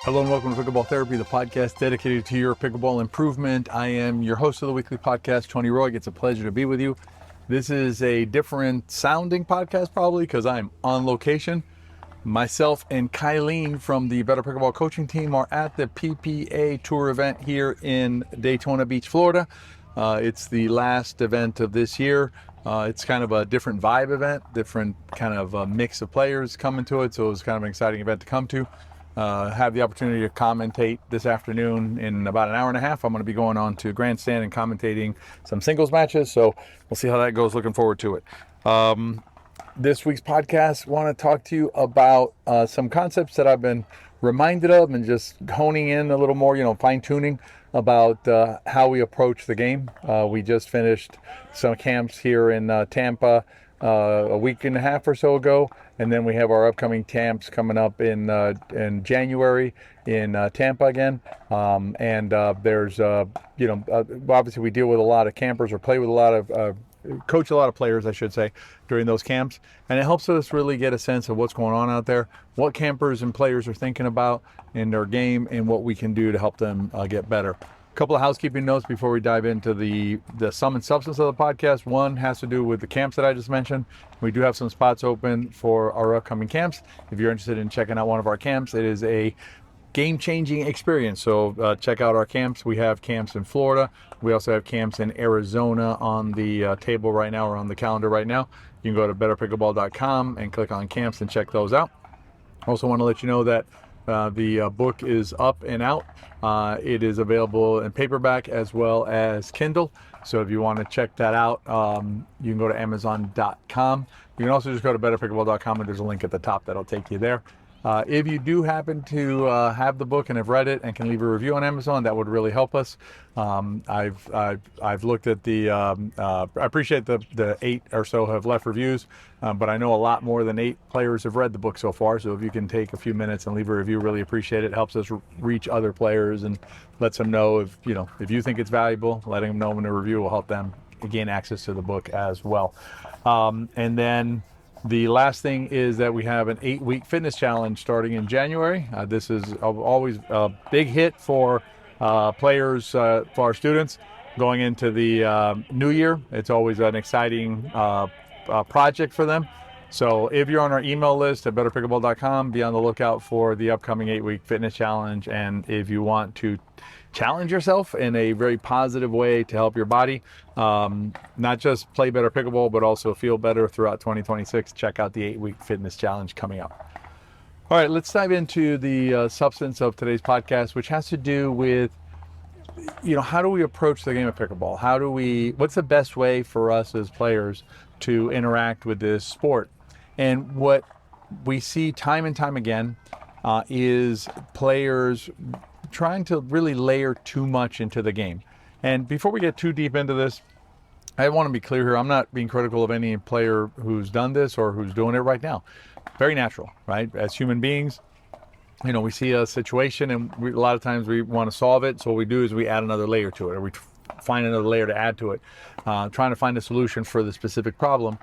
Hello and welcome to Pickleball Therapy, the podcast dedicated to your pickleball improvement. I am your host of the weekly podcast, Tony Roy. It's a pleasure to be with you. This is a different sounding podcast probably because I'm on location. Myself and Kylene from the Better Pickleball coaching team are at the PPA Tour event here in Daytona Beach, Florida. It's the last event of this year. It's kind of a different vibe event, different kind of a mix of players coming to it. So it was kind of an exciting event to come to. Have the opportunity to commentate this afternoon. In about an hour and a half, I'm going to be going on to Grandstand and commentating some singles matches. So we'll see how that goes. Looking forward to it. This week's podcast, want to talk to you about some concepts that I've been reminded of and just honing in a little more, fine tuning about how we approach the game. We just finished some camps here in Tampa a week and a half or so ago, and then we have our upcoming camps coming up in January in Tampa again. There's obviously we deal with a lot of campers or play with a lot of coach a lot of players, I should say, during those camps, and it helps us really get a sense of what's going on out there, what campers and players are thinking about in their game, and what we can do to help them get better. A couple of housekeeping notes before we dive into the sum and substance of the podcast. One has to do with the camps that I just mentioned. We do have some spots open for our upcoming camps. If you're interested in checking out one of our camps, it is a game-changing experience. So check out our camps. We have camps in Florida. We also have camps in Arizona on the table right now, or on the calendar right now. You can go to betterpickleball.com and click on camps and check those out. Also want to let you know that the book is up and out. It is available in paperback as well as Kindle. So if you want to check that out, you can go to amazon.com. You can also just go to betterpickleball.com, and there's a link at the top that'll take you there. If you do happen to have the book and have read it and can leave a review on Amazon, that would really help us. I've looked at I appreciate the 8 or so have left reviews, but I know a lot more than 8 players have read the book so far. So if you can take a few minutes and leave a review, really appreciate it. It helps us reach other players and lets them know if you think it's valuable. Letting them know in a review will help them gain access to the book as well. And then the last thing is that we have an 8-week fitness challenge starting in January. This is always a big hit for players, for our students going into the new year. It's always an exciting project for them. So if you're on our email list at betterpickleball.com, be on the lookout for the upcoming 8-week fitness challenge. And if you want to challenge yourself in a very positive way to help your body, not just play better pickleball, but also feel better throughout 2026, check out the 8-week fitness challenge coming up. All right, let's dive into the substance of today's podcast, which has to do with, how do we approach the game of pickleball? What's the best way for us as players to interact with this sport? And what we see time and time again is players trying to really layer too much into the game. And before we get too deep into this, I want to be clear here. I'm not being critical of any player who's done this or who's doing it right now. Very natural, right? As human beings, we see a situation and a lot of times we want to solve it. So what we do is we add another layer to it, or we find another layer to add to it, trying to find a solution for the specific problem.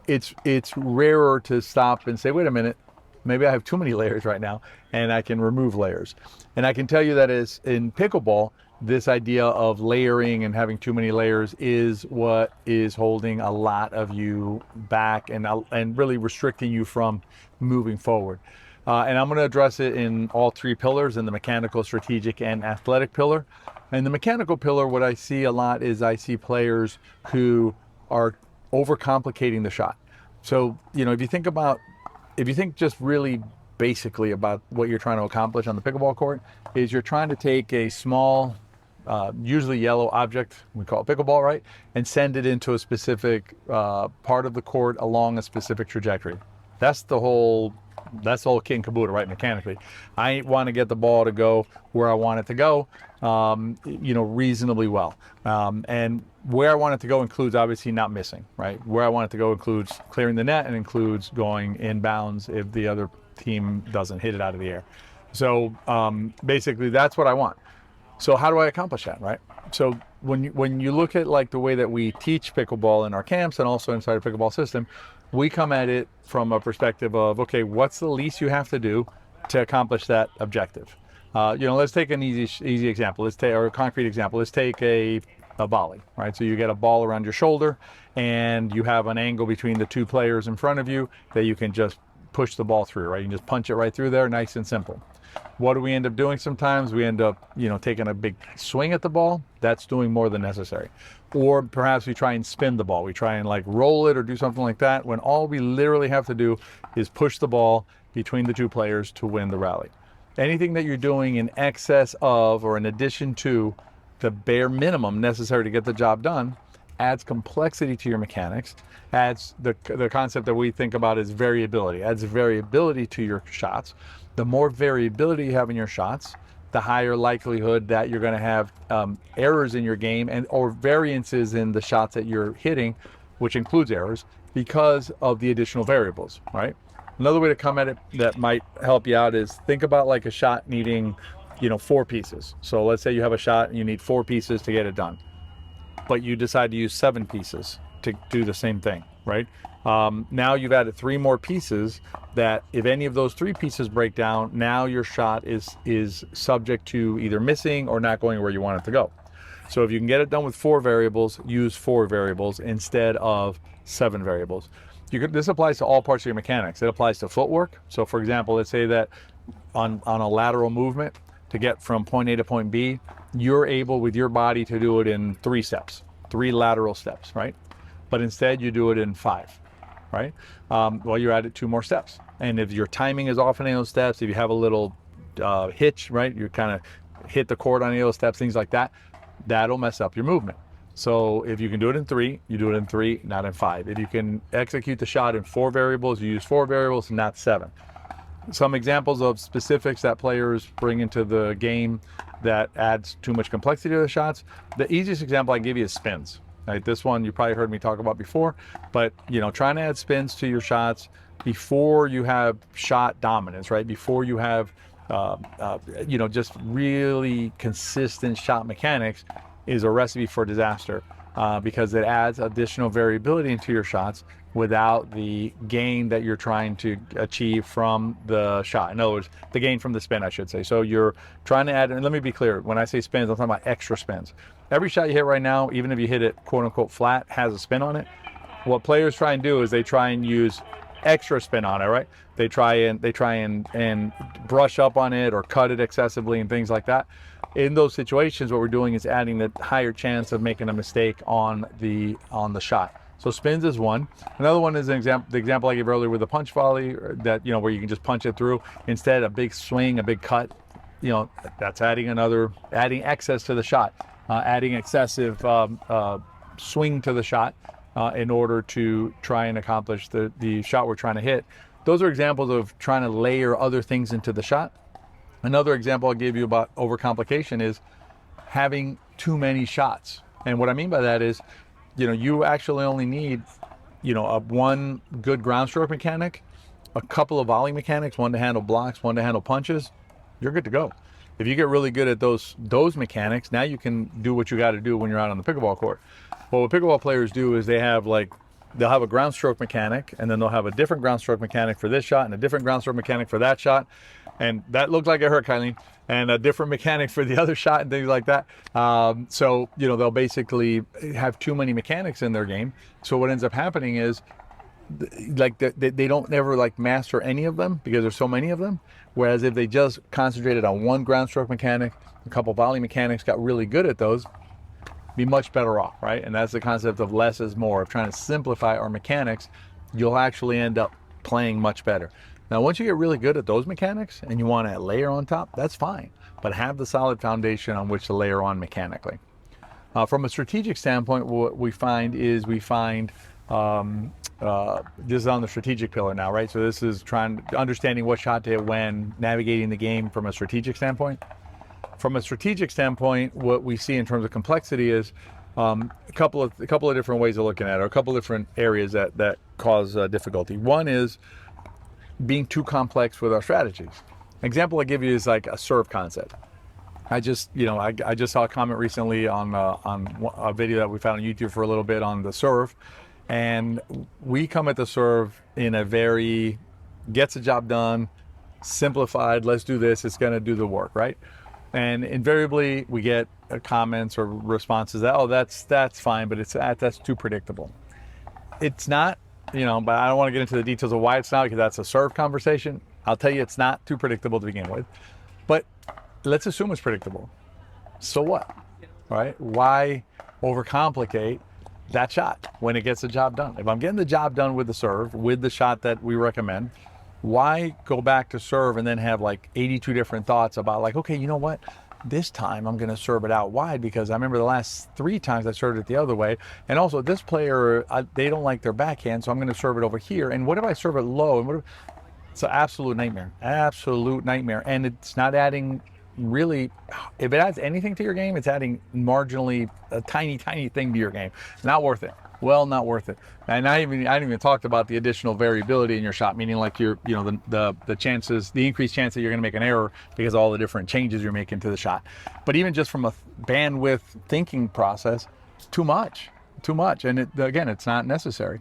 It's rarer to stop and say, wait a minute, maybe I have too many layers right now, and I can remove layers. And I can tell you that is in pickleball, this idea of layering and having too many layers is what is holding a lot of you back and really restricting you from moving forward. And I'm going to address it in all 3 pillars, in the mechanical, strategic, and athletic pillar. And the mechanical pillar, what I see a lot is I see players who are overcomplicating the shot. So, if you think just really basically about what you're trying to accomplish on the pickleball court, is you're trying to take a small, usually yellow object, we call it pickleball, right? And send it into a specific part of the court along a specific trajectory. That's the whole kit and caboodle, right? Mechanically, I want to get the ball to go where I want it to go, reasonably well. And where I want it to go includes obviously not missing, right? Where I want it to go includes clearing the net and includes going in bounds if the other team doesn't hit it out of the air. So basically that's what I want. So how do I accomplish that, right? So when you look at like the way that we teach pickleball in our camps and also inside a pickleball system, we come at it from a perspective of, okay, what's the least you have to do to accomplish that objective? Let's take an easy example. Or a concrete example. Let's take a volley, right? So you get a ball around your shoulder, and you have an angle between the two players in front of you that you can just push the ball through, right? You can just punch it right through there, nice and simple. What do we end up doing sometimes? We end up, taking a big swing at the ball. That's doing more than necessary. Or perhaps we try and spin the ball. We try and like roll it or do something like that, when all we literally have to do is push the ball between the two players to win the rally. Anything that you're doing in excess of or in addition to the bare minimum necessary to get the job done adds complexity to your mechanics, adds the concept that we think about as variability, adds variability to your shots. The more variability you have in your shots, the higher likelihood that you're going to have errors in your game or variances in the shots that you're hitting, which includes errors, because of the additional variables, right? Another way to come at it that might help you out is think about like a shot needing, 4 pieces. So let's say you have a shot and you need 4 pieces to get it done, but you decide to use 7 pieces to do the same thing, right? Now you've added 3 more pieces that if any of those 3 pieces break down, now your shot is subject to either missing or not going where you want it to go. So if you can get it done with 4 variables, use 4 variables instead of 7 variables. This applies to all parts of your mechanics. It applies to footwork. So for example, let's say that on a lateral movement to get from point A to point B, you're able with your body to do it in 3 steps, 3 lateral steps, right? But instead you do it in 5, right? Well, you're added 2 more steps. And if your timing is off in any of those steps, if you have a little hitch, right? You kind of hit the cord on any of those steps, things like that, that'll mess up your movement. So if you can do it in 3, you do it in 3, not in 5. If you can execute the shot in 4 variables, you use 4 variables, not 7. Some examples of specifics that players bring into the game that adds too much complexity to the shots. The easiest example I can give you is spins. Right? This one you probably heard me talk about before, but trying to add spins to your shots before you have shot dominance, right? Before you have just really consistent shot mechanics is a recipe for disaster, because it adds additional variability into your shots without the gain that you're trying to achieve from the shot. In other words, the gain from the spin, I should say. So you're trying to add, and let me be clear, when I say spins, I'm talking about extra spins. Every shot you hit right now, even if you hit it quote unquote flat, has a spin on it. What players try and do is they try and use extra spin on it, right? They try and brush up on it or cut it excessively and things like that. In those situations, what we're doing is adding the higher chance of making a mistake on the shot. So spins is one. Another one is the example I gave earlier with the punch volley, that where you can just punch it through. Instead, a big swing, a big cut. That's adding excess to the shot, adding excessive swing to the shot in order to try and accomplish the shot we're trying to hit. Those are examples of trying to layer other things into the shot. Another example I'll give you about overcomplication is having too many shots. And what I mean by that is, you actually only need, one good ground stroke mechanic, a couple of volley mechanics, one to handle blocks, one to handle punches, you're good to go. If you get really good at those mechanics, now you can do what you got to do when you're out on the pickleball court. Well, what pickleball players do is they'll have a ground stroke mechanic, and then they'll have a different ground stroke mechanic for this shot and a different ground stroke mechanic for that shot. And that looked like it hurt, Kylene. And a different mechanic for the other shot and things like that. So they'll basically have too many mechanics in their game. So what ends up happening is they don't ever master any of them because there's so many of them. Whereas if they just concentrated on one ground stroke mechanic, a couple volley mechanics, got really good at those, be much better off, right? And that's the concept of less is more, of trying to simplify our mechanics. You'll actually end up playing much better. Now, once you get really good at those mechanics and you want to layer on top, that's fine, but have the solid foundation on which to layer on mechanically. From a strategic standpoint, what we find this is on the strategic pillar now, right? So this is understanding what shot to hit when, navigating the game from a strategic standpoint. From a strategic standpoint, what we see in terms of complexity is a couple of different ways of looking at it, or a couple of different areas that cause difficulty. One is being too complex with our strategies. An example I give you is like a serve concept. I just saw a comment recently on a video that we found on YouTube for a little bit on the serve, and we come at the serve in a very gets the job done, simplified, let's do this, it's going to do the work, right? And invariably we get comments or responses that, oh, that's fine, but that's too predictable. It's not, but I don't want to get into the details of why it's not, because that's a serve conversation. I'll tell you, it's not too predictable to begin with, but let's assume it's predictable. So what, right? Why overcomplicate that shot when it gets the job done? If I'm getting the job done with the serve, with the shot that we recommend, why go back to serve and then have like 82 different thoughts about like, okay, you know what? This time I'm going to serve it out wide because I remember the last 3 times I served it the other way. And also this player, they don't like their backhand, so I'm going to serve it over here. And what if I serve it low? And it's an absolute nightmare, And it's not adding really, if it adds anything to your game, it's adding marginally a tiny thing to your game. Not worth it. Well, not worth it. And I didn't even talked about the additional variability in your shot, meaning like the chances, the increased chance that you're going to make an error because of all the different changes you're making to the shot. But even just from a bandwidth thinking process, too much. And again, it's not necessary.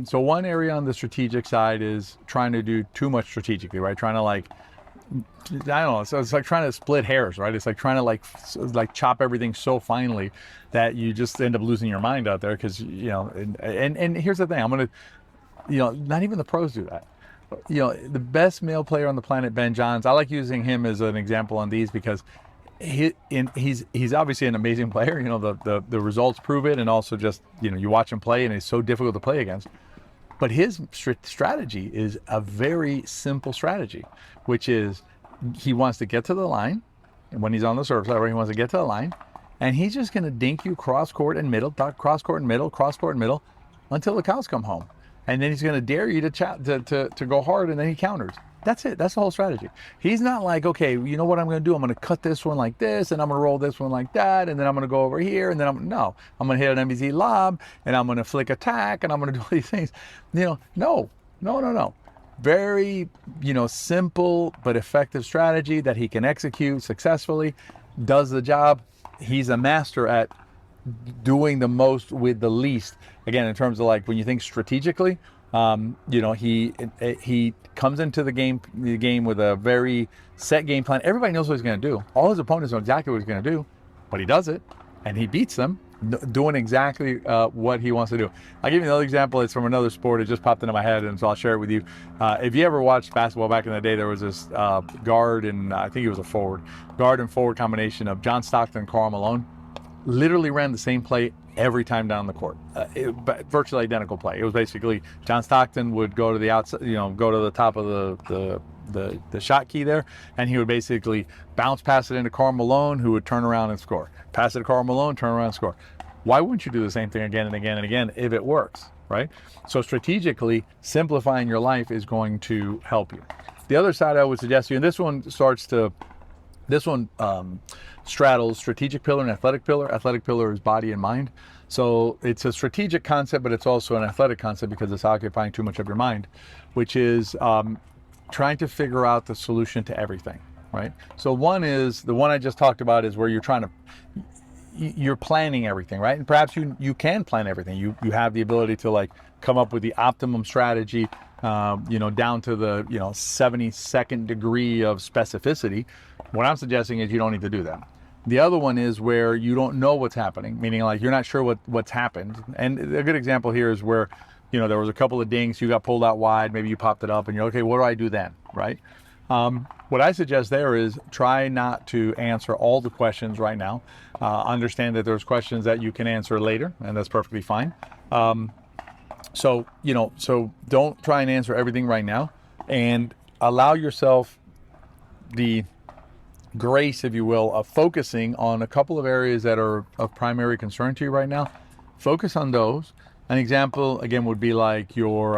So one area on the strategic side is trying to do too much strategically, right? Trying to I don't know. So it's like trying to split hairs, right? It's like trying to like chop everything so finely that you just end up losing your mind out there. Because and here's the thing. I'm gonna, not even the pros do that. The best male player on the planet, Ben Johns. I like using him as an example on these because he's obviously an amazing player. The results prove it, and also just you watch him play, and it's so difficult to play against. But his strategy is a very simple strategy, which is he wants to get to the line, and when he's on the serve side, he wants to get to the line, and he's just going to dink you cross court and middle, until the cows come home, and then he's going to dare you to go hard, and then he counters. That's it. That's the whole strategy. He's not like, okay, you know what I'm going to do? I'm going to cut this one like this, and I'm going to roll this one like that, and then I'm going to go over here, and then I'm going to hit an MBZ lob, and I'm going to flick attack, and I'm going to do all these things. No. Very, simple but effective strategy that he can execute successfully, does the job. He's a master at doing the most with the least. Again, in terms of like when you think strategically, he comes into the game with a very set game plan. Everybody knows what he's going to do. All his opponents know exactly what he's going to do, but he does it, and he beats them doing exactly what he wants to do. I'll give you another example. It's from another sport. It just popped into my head, and so I'll share it with you. If you ever watched basketball back in the day, there was this guard, and I think he was a guard and forward combination of John Stockton and Karl Malone. Literally ran the same play every time down the court, virtually identical play. It was basically John Stockton would go to the outside, go to the top of the shot key there, and he would basically bounce pass it into Karl Malone, who would turn around and score. Pass it to Karl Malone, turn around and score. Why wouldn't you do the same thing again and again and again if it works, right? So strategically, simplifying your life is going to help you. The other side I would suggest to you, and this one straddles strategic pillar and athletic pillar. Athletic pillar is body and mind. So it's a strategic concept, but it's also an athletic concept because it's occupying too much of your mind, which is trying to figure out the solution to everything, right? So one is, the one I just talked about is where you're planning everything, right? And perhaps you can plan everything. You have the ability to like come up with the optimum strategy, down to the 72nd degree of specificity. What I'm suggesting is you don't need to do that. The other one is where you don't know what's happening, meaning like you're not sure what's happened. And a good example here is where, there was a couple of dinks, you got pulled out wide, maybe you popped it up, and you're okay, what do I do then, right? What I suggest there is try not to answer all the questions right now. Understand that there's questions that you can answer later, and that's perfectly fine. So don't try and answer everything right now, and allow yourself the grace, if you will, of focusing on a couple of areas that are of primary concern to you right now. Focus on those. An example, again, would be like your,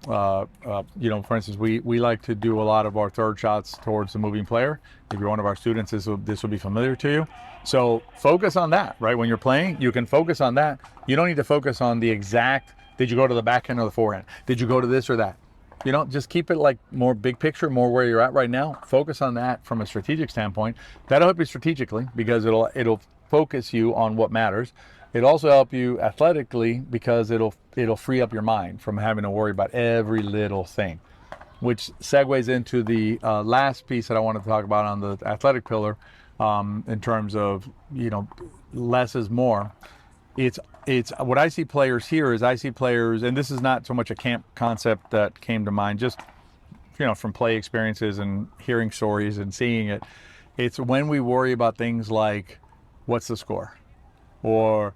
for instance, we like to do a lot of our third shots towards the moving player. If you're one of our students, this will be familiar to you. So focus on that, right? When you're playing, you can focus on that. You don't need to focus on the exact, did you go to the backhand or the forehand? Did you go to this or that? Just keep it like more big picture, more where you're at right now. Focus on that from a strategic standpoint. That'll help you strategically because it'll focus you on what matters. It'll also help you athletically because it'll free up your mind from having to worry about every little thing. which segues into the last piece that I wanted to talk about on the athletic pillar, in terms of, less is more. It's what I see players here is I see players, and this is not so much a camp concept that came to mind, just, from play experiences and hearing stories and seeing it. It's when we worry about things like, what's the score? Or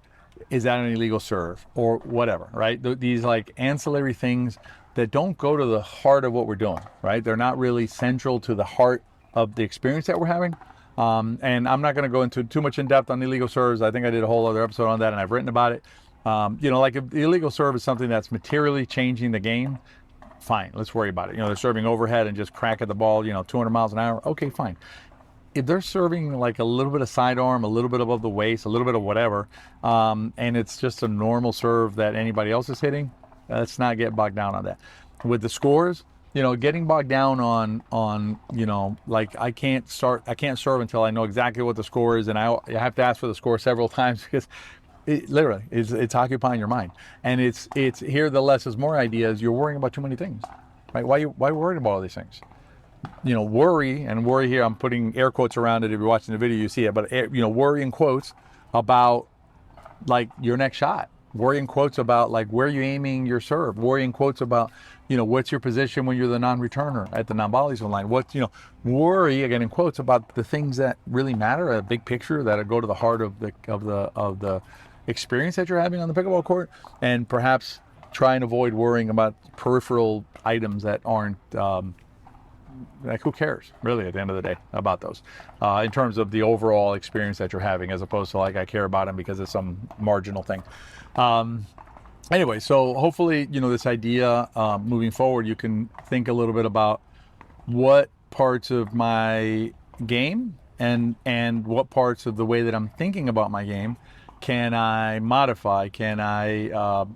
is that an illegal serve? Or whatever, right? These like ancillary things that don't go to the heart of what we're doing, right? They're not really central to the heart of the experience that we're having. And I'm not going to go into too much in depth on illegal serves. I think I did a whole other episode on that, and I've written about it. Like if the illegal serve is something that's materially changing the game, fine, let's worry about it. They're serving overhead and just crack at the ball, 200 miles an hour. Okay, fine. If they're serving like a little bit of sidearm, a little bit above the waist, a little bit of whatever, and it's just a normal serve that anybody else is hitting, let's not get bogged down on that. With the scores, getting bogged down on like I can't serve until I know exactly what the score is, and I have to ask for the score several times because it's occupying your mind. And it's here the less is more idea is you're worrying about too many things, right? Why worried about all these things? Worry here, I'm putting air quotes around it. If you're watching the video, you see it, but worry in quotes about like your next shot. Worry in quotes about like where you're aiming your serve. Worry in quotes about, what's your position when you're the non-returner at the non-volley zone line. Worry again in quotes about the things that really matter, a big picture that go to the heart of the experience that you're having on the pickleball court, and perhaps try and avoid worrying about peripheral items that aren't, like who cares really at the end of the day about those, in terms of the overall experience that you're having, as opposed to like I care about them because it's some marginal thing. Anyway, so hopefully, this idea, moving forward, you can think a little bit about what parts of my game and what parts of the way that I'm thinking about my game can I modify, can I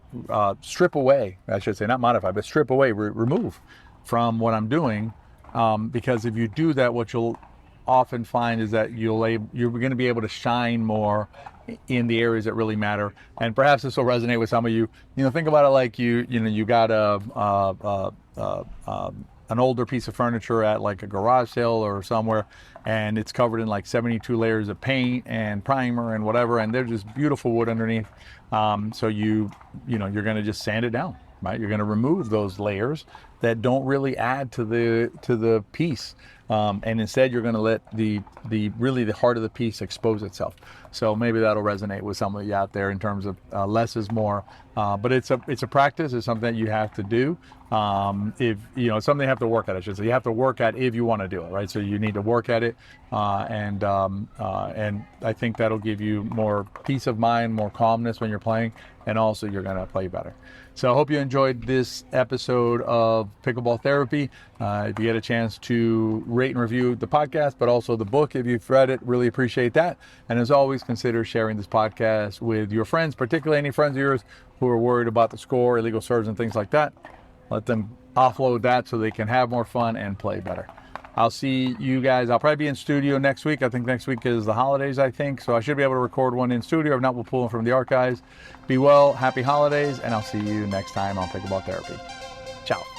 strip away, I should say, not modify, but strip away, remove from what I'm doing. Because if you do that, what you'll often find is that you're going to be able to shine more in the areas that really matter. And perhaps this will resonate with some of you. Think about it like you got an older piece of furniture at like a garage sale or somewhere, and it's covered in like 72 layers of paint and primer and whatever, and there's just beautiful wood underneath. So you're going to just sand it down, right? You're going to remove those layers that don't really add to the piece, and instead you're going to let the heart of the piece expose itself. So maybe that'll resonate with some of you out there in terms of less is more. But it's a practice. It's something that you have to do. If it's something you have to work at. I should say you have to work at if you want to do it, right? So you need to work at it, and I think that'll give you more peace of mind, more calmness when you're playing, and also you're going to play better. So I hope you enjoyed this episode of Pickleball Therapy. If you get a chance to rate and review the podcast, but also the book, if you've read it, really appreciate that. And as always, consider sharing this podcast with your friends, particularly any friends of yours who are worried about the score, illegal serves, and things like that. Let them offload that so they can have more fun and play better. I'll see you guys. I'll probably be in studio next week. I think next week is the holidays, so I should be able to record one in studio. If not, we'll pull them from the archives. Be well, happy holidays, and I'll see you next time on Pickleball Therapy. Ciao.